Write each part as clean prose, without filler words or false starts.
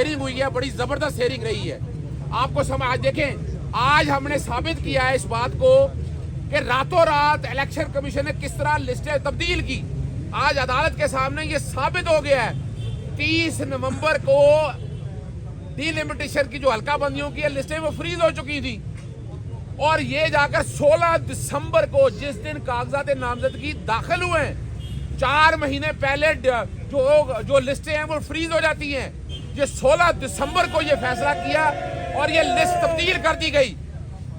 Hearing हुई है, बड़ी जबरदस्त हेयरिंग रही है। आपको समझ आज देखें, आज हमने साबित किया है इस बात को कि रातों रात इलेक्शन कमीशन ने किस तरह लिस्टें तब्दील की। आज अदालत के सामने ये साबित हो गया है। 30 नवंबर को डिलिमिटेशन की जो हल्का बंदियों की लिस्टें वो फ्रीज हो चुकी थी और ये जाकर 16 दिसंबर को जिस दिन कागजात नामजदगी दाखिल हुए हैं, 4 महीने पहले जो लिस्टें हैं वो फ्रीज हो जाती हैं। ये 16 दिसंबर को ये फैसला किया और ये लिस्ट तब्दील कर दी गई।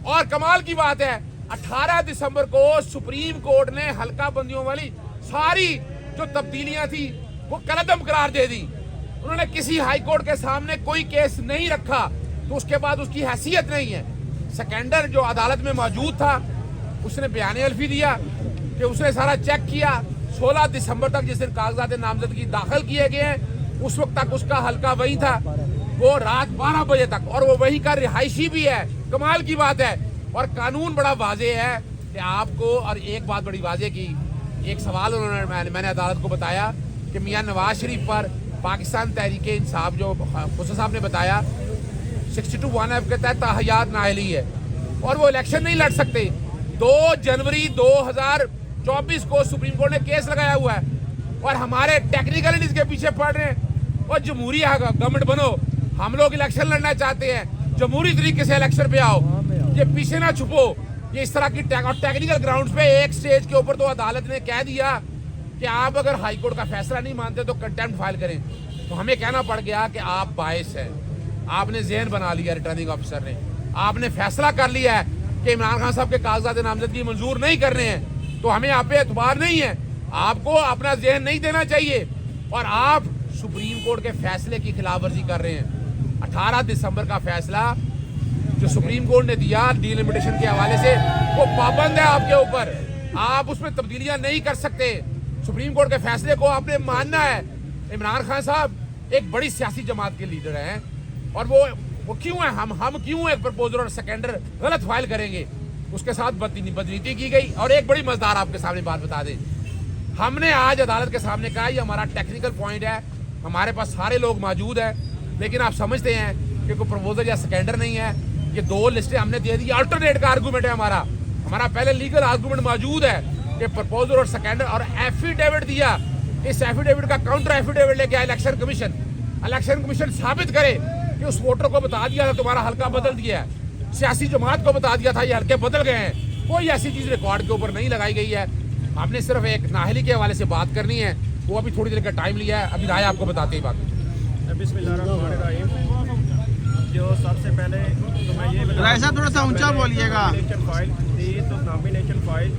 और कमाल की बात है, 18 दिसंबर को सुप्रीम कोर्ट ने हल्का बंदियों वाली सारी जो तब्दीलियां थी वो कलअदम करार दे दी। उन्होंने किसी हाई कोर्ट के सामने कोई केस नहीं रखा, तो उसके बाद उसकी हैसियत नहीं है। सेकेंडर जो अदालत में मौजूद था उसने बयान अल्फी दिया कि उसने सारा चेक किया। 16 दिसंबर तक जिस दिन कागजात नामजदगी दाखिल किए गए हैं उस वक्त तक उसका हल्का वही था, वो रात 12 बजे तक, और वो वही का रिहायशी भी है। कमाल की बात है। और कानून बड़ा वाजे है कि आपको, और एक बात बड़ी वाजे की, एक सवाल उन्होंने मैंने अदालत को बताया कि मियां नवाज शरीफ पर पाकिस्तान तहरीक इंसाफ जो खुसर साहब ने बताया 62(1) के तहत ताहयात नाअहली है और वो इलेक्शन नहीं लड़ सकते। 2 जनवरी 2024 को सुप्रीम कोर्ट ने केस लगाया हुआ है और हमारे टेक्निकल इसके पीछे पड़ रहे हैं। और जमहूरी गवर्नमेंट बनो, हम लोग इलेक्शन लड़ना चाहते हैं, जमहूरी तरीके से इलेक्शन पे आओ, ये पीछे ना छुपो। ये इस तरह की टेक्निकल ग्राउंड्स पे एक स्टेज के ऊपर तो अदालत ने कह दिया कि आप अगर हाई कोर्ट का फैसला नहीं मानते तो कंटेम्प्ट फाइल करें। तो हमें कहना पड़ गया कि आप बायस हैं, आपने ज़हन बना लिया, रिटर्निंग ऑफिसर ने आपने फैसला कर लिया है कि इमरान खान साहब के कागजात नामजदगी मंजूर नहीं करने हैं, तो हमें आप पे एतबार नहीं है, आपको अपना ज़हन नहीं देना चाहिए और आप सुप्रीम कोर्ट के फैसले की खिलाफ वर्जी कर रहे हैं। 18 दिसंबर का फैसला जो सुप्रीम कोर्ट ने दिया डिलिमिटेशन के हवाले से वो पाबंद है आपके ऊपर, आप उसमें तब्दीलियां नहीं कर सकते। सुप्रीम कोर्ट के फैसले को आपने मानना है। इमरान खान साहब एक बड़ी सियासी जमात के लीडर हैं और वो क्यों है, हम क्यों एक प्रपोजल और सेकेंडर गलत फाइल करेंगे, उसके साथ बदनीति की गई। और एक बड़ी मजेदार आपके सामने बात बता दें, हमने आज अदालत के सामने कहा ये हमारा टेक्निकल पॉइंट है, हमारे पास सारे लोग मौजूद हैं, लेकिन आप समझते हैं कि कोई प्रपोजल या सेकेंडर नहीं है। ये 2 लिस्टें हमने दे दी, अल्टरनेट का आर्गूमेंट है हमारा पहले लीगल आर्गूमेंट मौजूद है कि प्रपोजल और सेकेंडर, और एफिडेविट दिया। इस एफिडेविट का काउंटर एफिडेविट लेके आया इलेक्शन कमीशन साबित करे कि उस वोटर को बता दिया था तुम्हारा हल्का बदल दिया है, सियासी जमात को बता दिया था ये हल्के बदल गए हैं। कोई ऐसी चीज रिकॉर्ड के ऊपर नहीं लगाई गई है। हमने सिर्फ एक नाअहली के हवाले से बात करनी है, वो अभी थोड़ी देर का टाइम लिया है, अभी राय आपको बताते ही बाकी। बिस्मिल्लाहिर्रहमानिर्रहीम। जो सबसे पहले तो मैं ये थोड़ा सा ऊंचा बोलिएगा। फाइल थी तो नॉमिनेशन फाइल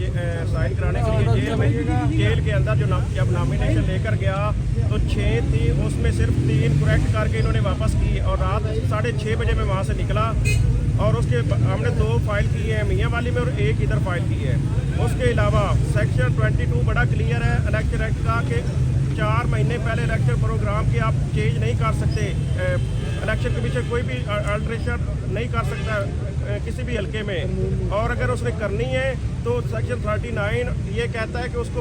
साइन कराने के लिए जेल के अंदर जब नॉमिनेशन लेकर गया तो 6 थी, उसमें सिर्फ 3 करेक्ट करके इन्होंने वापस की और रात 6:30 बजे में वहाँ से निकला और उसके हमने 2 फाइल की है मियाँ वाली में और 1 इधर फाइल की है। उसके अलावा सेक्शन 22 बड़ा क्लियर है इलेक्शन एक्ट का कि 4 महीने पहले इलेक्शन प्रोग्राम की आप चेंज नहीं कर सकते। इलेक्शन कमीशन कोई भी अल्ट्रेशन नहीं कर सकता किसी भी हल्के में, और अगर उसने करनी है तो सेक्शन 39 ये कहता है कि उसको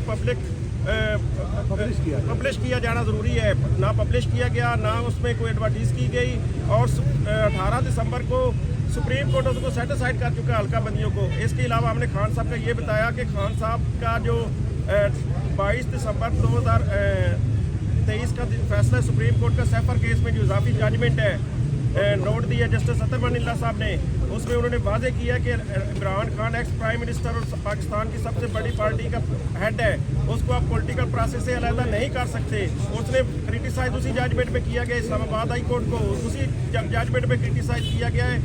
पब्लिश किया जाना ज़रूरी है। ना पब्लिश किया गया, ना उसमें कोई एडवर्टीज़ की गई और 18 दिसंबर को सुप्रीम कोर्ट उसको सेटिसाइड कर चुका है हल्का बंदियों को। इसके अलावा हमने खान साहब का ये बताया कि खान साहब का जो 22 दिसंबर 2023 का फैसला सुप्रीम कोर्ट का सैफर केस में जो इजाफी जजमेंट है नोट दिया जस्टिस अतर मनिल्ला साहब ने, उसमें उन्होंने वादे किया कि Imran Khan ex prime minister और पाकिस्तान की सबसे बड़ी पार्टी का हेड है, उसको आप पॉलिटिकल प्रोसेस से अलग नहीं कर सकते। उसने क्रिटिसाइज उसी जजमेंट में किया गया इस्लामाबाद हाई कोर्ट को, उसी जजमेंट में क्रिटिसाइज किया गया है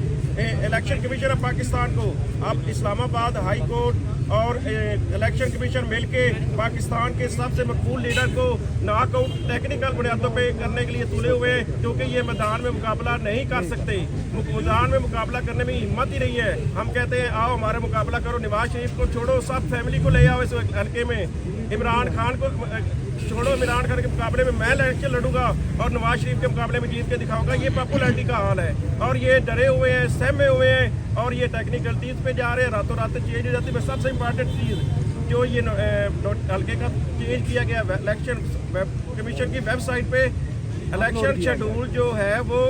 इलेक्शन कमीशन ऑफ पाकिस्तान को। अब इस्लामाबाद हाई कोर्ट और इलेक्शन कमीशन मिलके पाकिस्तान के सबसे मकबूल लीडर को नॉकआउट टेक्निकल बुनियादों पे करने के लिए तुले हुए हैं, क्योंकि ये मैदान में मुकाबला नहीं कर सकते। मैदान में मुकाबला करने में हिम्मत ही नहीं है। हम कहते हैं आओ हमारे मुकाबला करो, नवाज शरीफ को छोड़ो, सब फैमिली को ले आओ इस हल्के में। इमरान खान को छोड़ो, इमरान खान के मुकाबले में मैं इलेक्शन लड़ूंगा और नवाज शरीफ के मुकाबले में जीत के दिखाऊंगा। ये पॉपुलैरिटी का हाल है और ये डरे हुए हैं, सहमे हुए हैं और ये टेक्निकलिटीज़ पे जा रहे हैं, रातों रात चेंज हो जाती है। सबसे इम्पॉर्टेंट चीज़ जो ये हल्के का चेंज किया गया इलेक्शन कमीशन की वेबसाइट पे इलेक्शन शेड्यूल जो है वो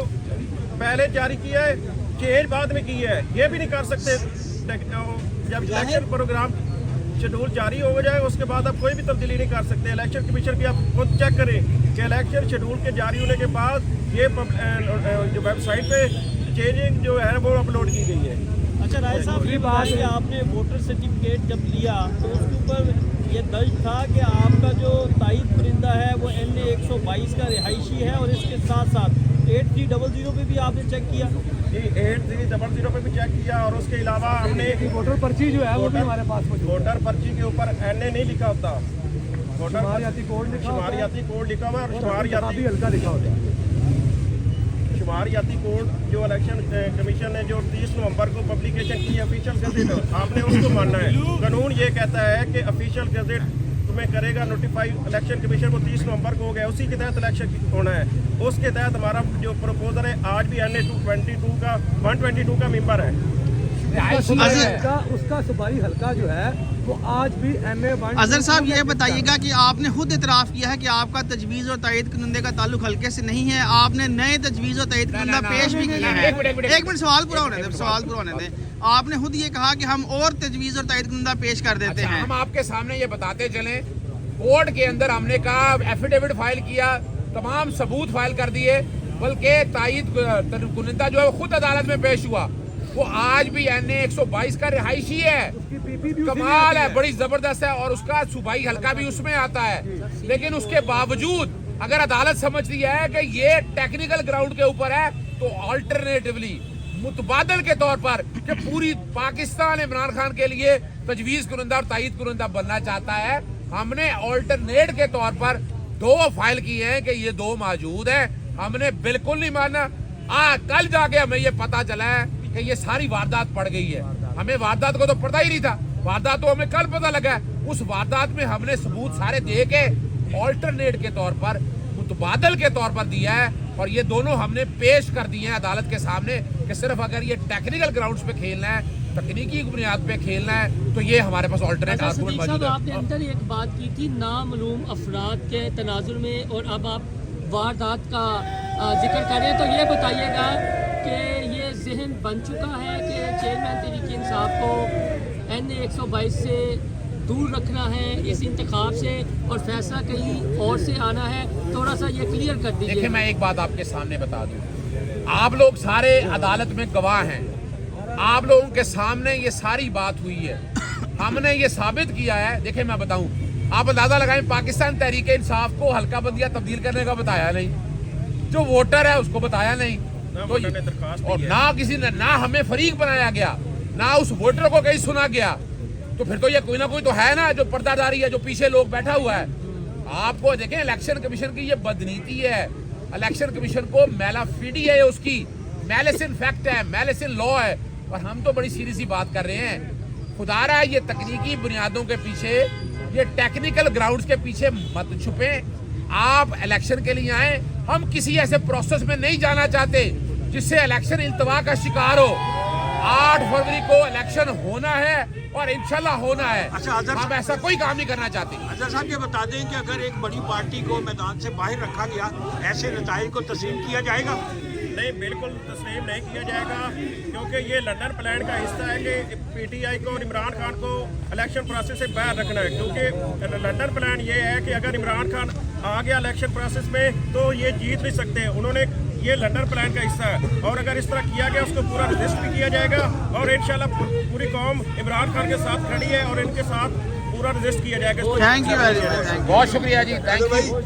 पहले जारी किया है, चेंज बाद में की है, ये भी नहीं कर सकते। जब इलेक्शन प्रोग्राम शेड्यूल जारी हो जाए उसके बाद आप कोई भी तब्दीली नहीं कर सकते। इलेक्शन कमीशन की आप खुद चेक करें कि इलेक्शन शेड्यूल के जारी होने के बाद ये जो वेबसाइट पे चेंजिंग जो है वो अपलोड की गई है। अच्छा राय साहब, ये बात कि आपने वोटर सर्टिफिकेट जब लिया तो उसके ऊपर ये दर्ज था कि आपका जो तायद परिंदा है वो NA 122 का रिहायशी है, और इसके साथ साथ 8300 पे भी आपने चेक किया? जी 8300 पे भी चेक किया, और उसके अलावा हमने वोटर पर्ची जो है वो भी हमारे पास मौजूद है। वोटर पर्ची के ऊपर NA नहीं लिखा होता, वोटर शुमारियाती कोड लिखा होता है, शुमारियाती कोड लिखा हुआ है, और काफी हल्का लिखा होता है। शुमारियाती कोड जो इलेक्शन कमीशन ने जो 30 नवंबर को पब्लिकेशन की ऑफिशियल गजेट, आपने उसको मानना है। कानून ये कहता है कि ऑफिशियल गजेट तुम्हें करेगा नोटिफाई, इलेक्शन कमीशन को 30 नवंबर को हो गया, उसी के तहत इलेक्शन होना है। उसके तहत हमारा जो प्रपोजल है आज भी NA 122 का मेंबर है। उसका सुबाई हल्का जो है वो आज भी NA 122 अजहर साहब ये बताइएगा कि आपने खुद इतराफ़ किया है कि आपका तजवीज़ और तायद कुनंदे का ताल्लुक हल्के से नहीं है, आपने नए तजवीज़ और तायद कुनंदा पेश भी किए हैं। एक मिनट सवाल पूरा होने दें। आपने खुद ये कहा कि हम और तजवीज़ और तायद कुनंदा पेश कर देते हैं। हम आपके सामने ये बताते चलें, कोर्ट के अंदर हमने कहा एफिडेविट फाइल किया, तमाम सबूत फाइल कर दिए, बल्कि तायद कुनंदा जो है खुद अदालत में पेश हुआ, वो आज भी NA 122 का रिहायशी है। कमाल है, बड़ी जबरदस्त है, और उसका सूबाई हल्का भी उसमें आता है। लेकिन उसके बावजूद अगर अदालत समझती है कि ये टेक्निकल ग्राउंड के ऊपर है, तो अल्टरनेटिवली मुतबादल के तौर पर कि पूरी पाकिस्तान इमरान खान के लिए तजवीज़ कुनंदा और तायद कुनंदा बनना चाहता है, हमने अल्टरनेट के तौर पर 2 फाइल किए हैं कि ये 2 मौजूद है। हमने बिल्कुल नहीं माना। कल जाके हमें ये पता चला है कि ये सारी वारदात पड़ गई है। हमें वारदात को तो पता ही नहीं था, वारदात तो हमें कल पता लगा। उस वारदात में हमने सबूत सारे दे के ऑल्टरनेट के तौर पर, मुतबादल के तौर पर दिया है, और ये दोनों हमने पेश कर दिए हैं अदालत के सामने कि सिर्फ अगर ये टेक्निकल ग्राउंड्स पे खेलना है, तकनीकी बुनियाद पे खेलना है, तो ये हमारे पास ऑल्टरनेट आर्गुमेंट मौजूद है। आपने अंदर एक बात की थी नामालूम अफराद के तनाजुर में, और अब आप वारदात का जिक्र कर रहे हैं, तो ये बताइएगा कि ये जहन बन चुका है कि चेयरमैन तहरीक इंसाफ को NA 122 से दूर रखना है इस इंतखाब से, और फैसला कहीं और से आना है? थोड़ा सा ये क्लियर कर दीजिए। देखिए, मैं एक बात आपके सामने बता दूं, आप लोग सारे अदालत में गवाह हैं, आप लोगों के सामने ये सारी बात हुई है, हमने ये साबित किया है। देखिए मैं बताऊं, आप अंदाजा लगाएं, पाकिस्तान तहरीक इंसाफ को हल्का बंदियां तब्दील करने का बताया नहीं, जो वोटर है उसको बताया नहीं, तो और ना किसी ने, ना हमें फरीक बनाया गया, ना उस वोटर को कहीं सुना गया, तो फिर तो ये कोई ना कोई तो है ना जो पर्दादारी है, जो पीछे लोग बैठा हुआ है। आपको देखें, इलेक्शन कमीशन की ये बदनीति है, इलेक्शन कमीशन को मैलाफिडी है, उसकी मैलिस इन फैक्ट है, मैलिस इन लॉ है, और हम तो बड़ी सीरियस सी बात कर रहे हैं। खुदारा ये तकनीकी बुनियादों के पीछे, ये टेक्निकल ग्राउंड्स के पीछे मत छुपे। आप इलेक्शन के लिए आए, हम किसी ऐसे प्रोसेस में नहीं जाना चाहते जिससे इलेक्शन इल्तवा का शिकार हो। 8 फरवरी को इलेक्शन होना है और इंशाल्लाह होना है। हम ऐसा कोई काम नहीं करना चाहते। अजहर साहब ये बता दें कि अगर एक बड़ी पार्टी को मैदान से बाहर रखा गया, ऐसे नताइज को तस्लीम किया जाएगा? नहीं, बिल्कुल तस्लीम नहीं किया जाएगा, क्योंकि ये लंदन प्लान का हिस्सा है कि PTI को और इमरान खान को इलेक्शन प्रोसेस से बाहर रखना है। क्योंकि लंदन प्लान ये है कि अगर इमरान खान आ गया इलेक्शन प्रोसेस में तो ये जीत नहीं सकते। उन्होंने, ये लंदन प्लान का हिस्सा है, और अगर इस तरह किया गया उसको पूरा रजिस्ट भी किया जाएगा, और इंशाल्लाह पूरी कौम इमरान खान के साथ खड़ी है और इनके साथ पूरा रजिस्ट किया जाएगा। Thank you very much. बहुत शुक्रिया जी, थैंक यू।